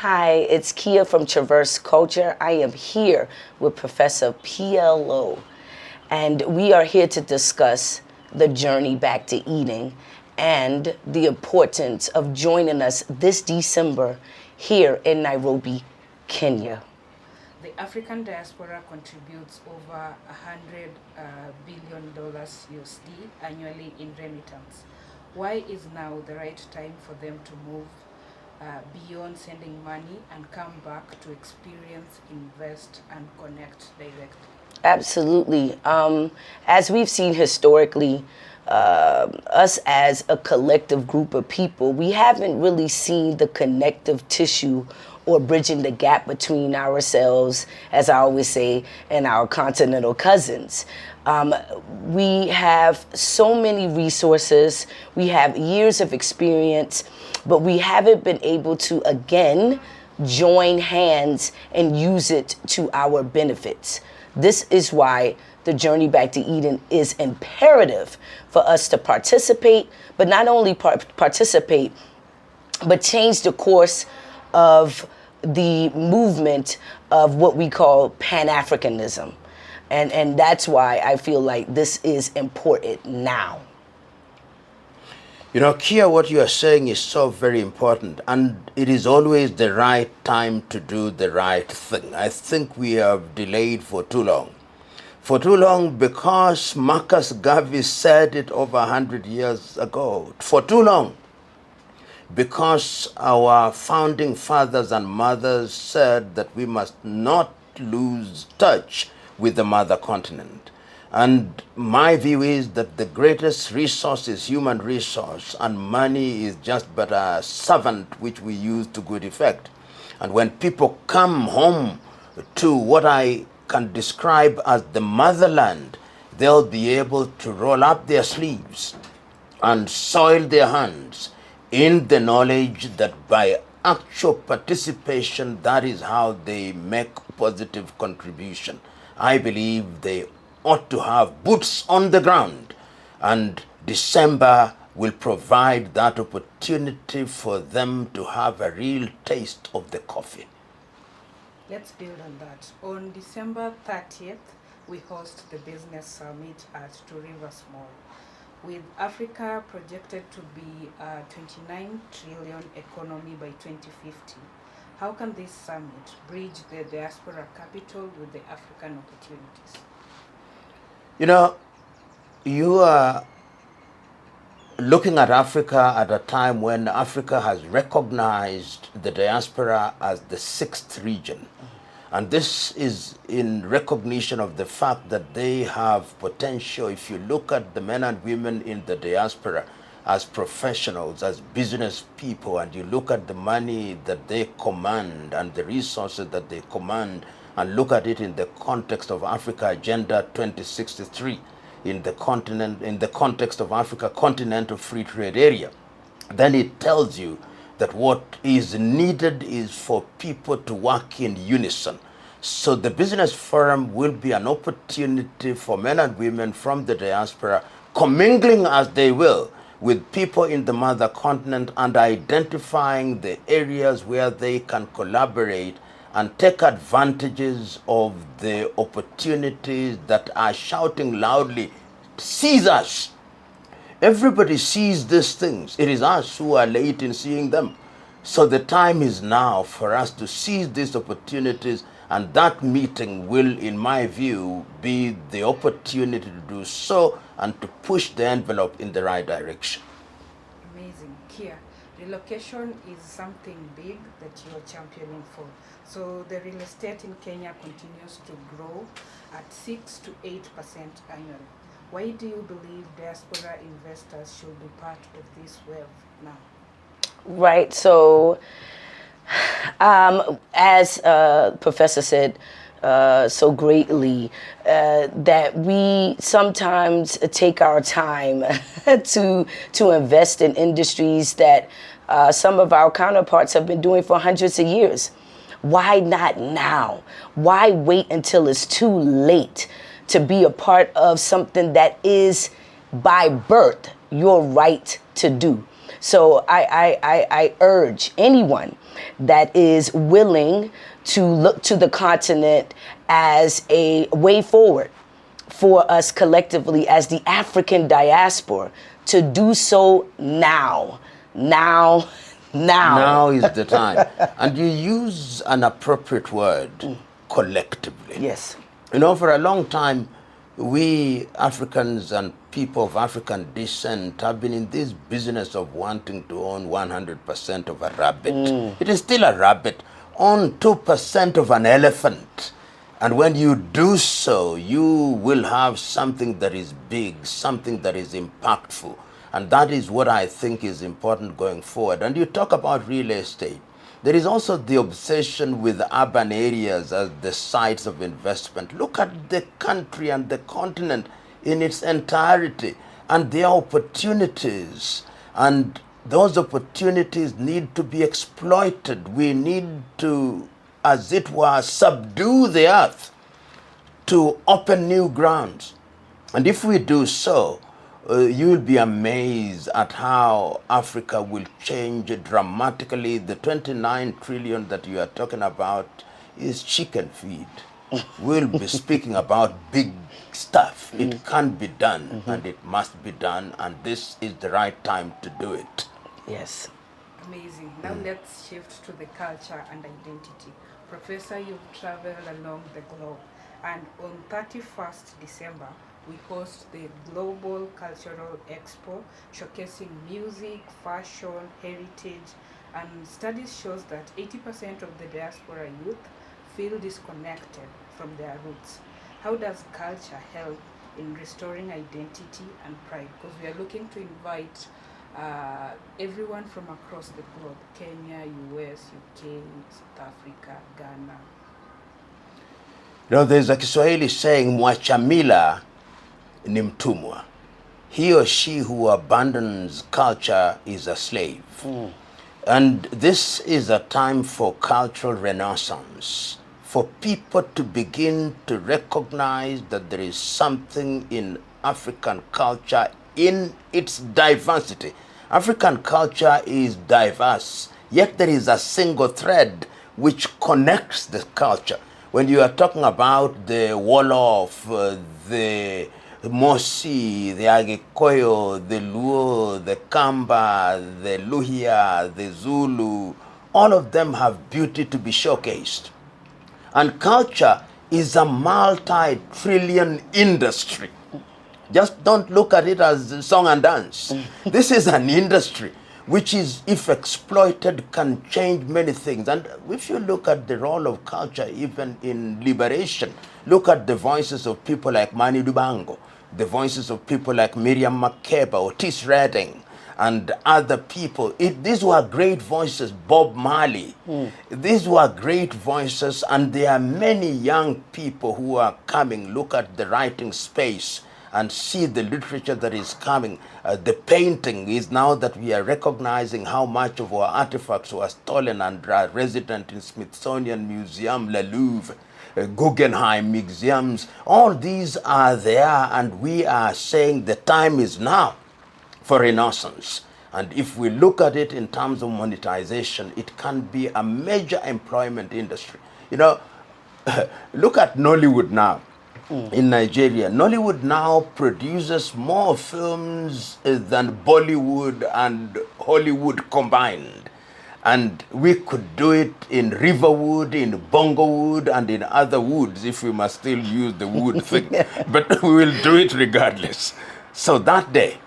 Hi, it's Kia from Traverse Culture. I am here with Professor PLO, and we are here to discuss the journey back to eating and the importance of joining us this December here in Nairobi, Kenya. The African diaspora contributes over $100 billion USD annually in remittance. Why is now the right time for them to move beyond sending money and come back to experience, invest, and connect directly? Absolutely. As we've seen historically, us as a collective group of people, we haven't really seen the connective tissue or bridging the gap between ourselves, as I always say, and our continental cousins. We have so many resources, we have years of experience, but we haven't been able to, again, join hands and use it to our benefits. This is why the journey back to Eden is imperative for us to participate, but not only participate, but change the course of the movement of what we call Pan-Africanism. And that's why I feel like this is important now. You know, Kia, what you are saying is so very important, and it is always the right time to do the right thing. I think we have delayed for too long. For too long because Marcus Garvey said it over 100 years ago. For too long because our founding fathers and mothers said that we must not lose touch with the mother continent. And my view is that the greatest resource is human resource, and money is just but a servant which we use to good effect. And when people come home to what I can describe as the motherland, they'll be able to roll up their sleeves and soil their hands in the knowledge that by actual participation, that is how they make positive contribution. I believe they ought to have boots on the ground, and December will provide that opportunity for them to have a real taste of the coffee. Let's build on that. On December 30th, we host the Business Summit at Two Rivers Mall. With Africa projected to be a 29 trillion economy by 2050, how can this summit bridge the diaspora capital with the African opportunities? You know, you are looking at Africa at a time when Africa has recognized the diaspora as the sixth region. And this is in recognition of the fact that they have potential. If you look at the men and women in the diaspora as professionals, as business people, and you look at the money that they command and the resources that they command, and look at it in the context of Africa Agenda 2063, in the context of Africa Continental Free Trade Area, then it tells you that what is needed is for people to work in unison. So the business forum will be an opportunity for men and women from the diaspora commingling as they will with people in the mother continent and identifying the areas where they can collaborate and take advantages of the opportunities that are shouting loudly, "Seize us!" Everybody sees these things. It is us who are late in seeing them. So the time is now for us to seize these opportunities, and that meeting will, in my view, be the opportunity to do so and to push the envelope in the right direction. Amazing. Kia, relocation is something big that you're championing for. So the real estate in Kenya continues to grow at 6 to 8% annually. Why do you believe diaspora investors should be part of this wave now? Right. So, as Professor said so greatly, that we sometimes take our time to invest in industries that some of our counterparts have been doing for hundreds of years. Why not now? Why wait until it's too late to be a part of something that is by birth your right to do? So I urge anyone that is willing to look to the continent as a way forward for us collectively as the African diaspora to do so now. Now. Now is the time. And you use an appropriate word, collectively. Yes. You know, for a long time, we Africans and people of African descent have been in this business of wanting to own 100% of a rabbit. It is still a rabbit. Own 2% of an elephant. And when you do so, you will have something that is big, something that is impactful. And that is what I think is important going forward. And you talk about real estate. There is also the obsession with urban areas as the sites of investment. Look at the country and the continent in its entirety and their opportunities. And those opportunities need to be exploited. We need to, as it were, subdue the earth to open new grounds. And if we do so, you will be amazed at how Africa will change dramatically. The 29 trillion that you are talking about is chicken feed. We'll be speaking about big stuff. It can be done, and it must be done, and this is the right time to do it. Yes. Amazing. Now let's shift to the culture and identity. Professor, you've traveled along the globe, and on 31st December, we host the Global Cultural Expo, showcasing music, fashion, heritage, and studies shows that 80% of the diaspora youth feel disconnected from their roots. How does culture help in restoring identity and pride? Because we are looking to invite everyone from across the globe: Kenya, US, UK, South Africa, Ghana. You know, there's a Kiswahili saying, mwachamila ni mtumwa. He or she who abandons culture is a slave. And this is a time for cultural renaissance, for people to begin to recognize that there is something in African culture in its diversity. African culture is diverse, yet there is a single thread which connects the culture. When you are talking about the Wolof, the Mosi, the Agikoyo, the Luo, the Kamba, the Luhia, the Zulu, all of them have beauty to be showcased. And culture is a multi-trillion industry. Just don't look at it as song and dance. This is an industry which is, if exploited, can change many things. And if you look at the role of culture, even in liberation, look at the voices of people like Mani Dubango, the voices of people like Miriam Makeba, Otis Redding, and other people. These were great voices, Bob Marley. These were great voices, and there are many young people who are coming. Look at the writing space and see the literature that is coming. The painting is now that we are recognizing how much of our artifacts were stolen and are resident in Smithsonian Museum, Le Louvre, Guggenheim museums. All these are there, and we are saying the time is now for renaissance. And if we look at it in terms of monetization, it can be a major employment industry. You know, look at Nollywood now. In Nigeria, Nollywood now produces more films than Bollywood and Hollywood combined. And we could do it in Riverwood, in Bongowood, and in other woods, if we must still use the wood thing. But we will do it regardless. So that day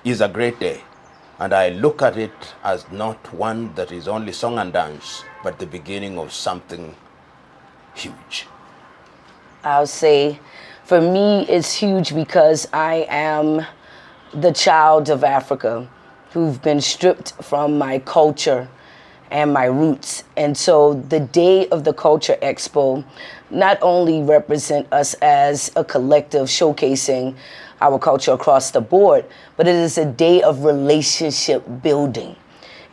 is a great day. And I look at it as not one that is only song and dance, but the beginning of something huge. I'll say, for me, it's huge because I am the child of Africa who've been stripped from my culture and my roots. And so the day of the Culture Expo not only represent us as a collective showcasing our culture across the board, but it is a day of relationship building.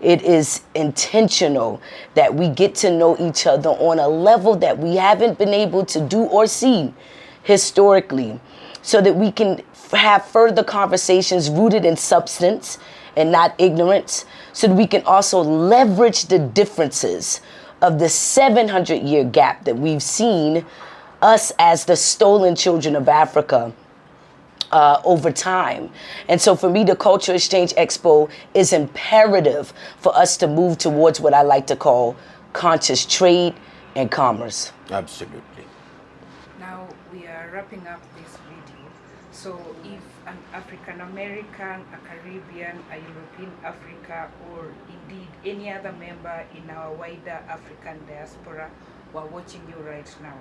It is intentional that we get to know each other on a level that we haven't been able to do or see historically, so that we can have further conversations rooted in substance and not ignorance, so that we can also leverage the differences of the 700-year gap that we've seen us as the stolen children of Africa over time. And so for me, the Culture Exchange Expo is imperative for us to move towards what I like to call conscious trade and commerce. Absolutely. Now we are wrapping up this video. So if an African American, a Caribbean, a European Africa, or indeed any other member in our wider African diaspora were watching you right now,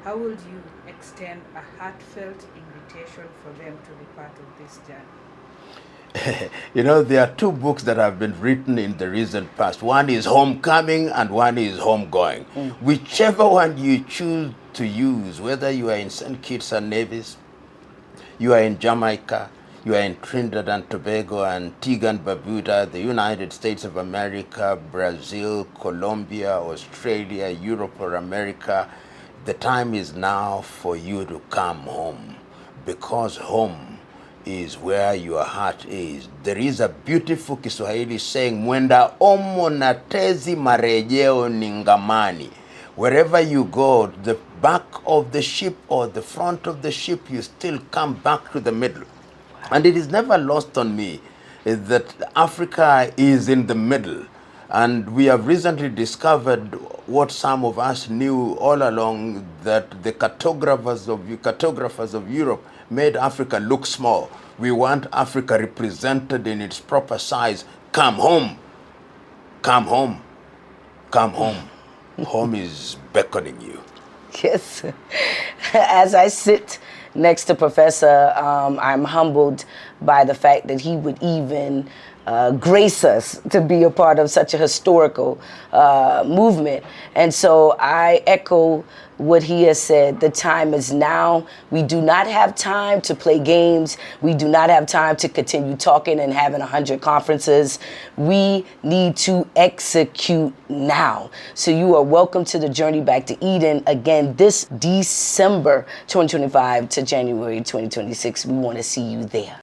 how would you extend a heartfelt invitation for them to be part of this journey? You know, there are two books that have been written in the recent past. One is Homecoming and one is Homegoing. Whichever one you choose to use, whether you are in St. Kitts and Nevis, you are in Jamaica, you are in Trinidad and Tobago, Antigua and Barbuda, the United States of America, Brazil, Colombia, Australia, Europe or America, the time is now for you to come home, because home is where your heart is. There is a beautiful Kiswahili saying, mwenda omo na tezi marejeo ningamani. Wherever you go, the back of the ship or the front of the ship, you still come back to the middle. And it is never lost on me that Africa is in the middle. And we have recently discovered what some of us knew all along, that the cartographers of Europe made Africa look small. We want Africa represented in its proper size. Come home. Come home. Come home. Home is beckoning you. Yes. As I sit next to Professor, I'm humbled by the fact that he would even grace us to be a part of such a historical movement. And so I echo what he has said. The time is now. We do not have time to play games. We do not have time to continue talking and having 100 conferences. We need to execute now. So you are welcome to the Journey Back to Eden again this December 2025 to January 2026. We want to see you there.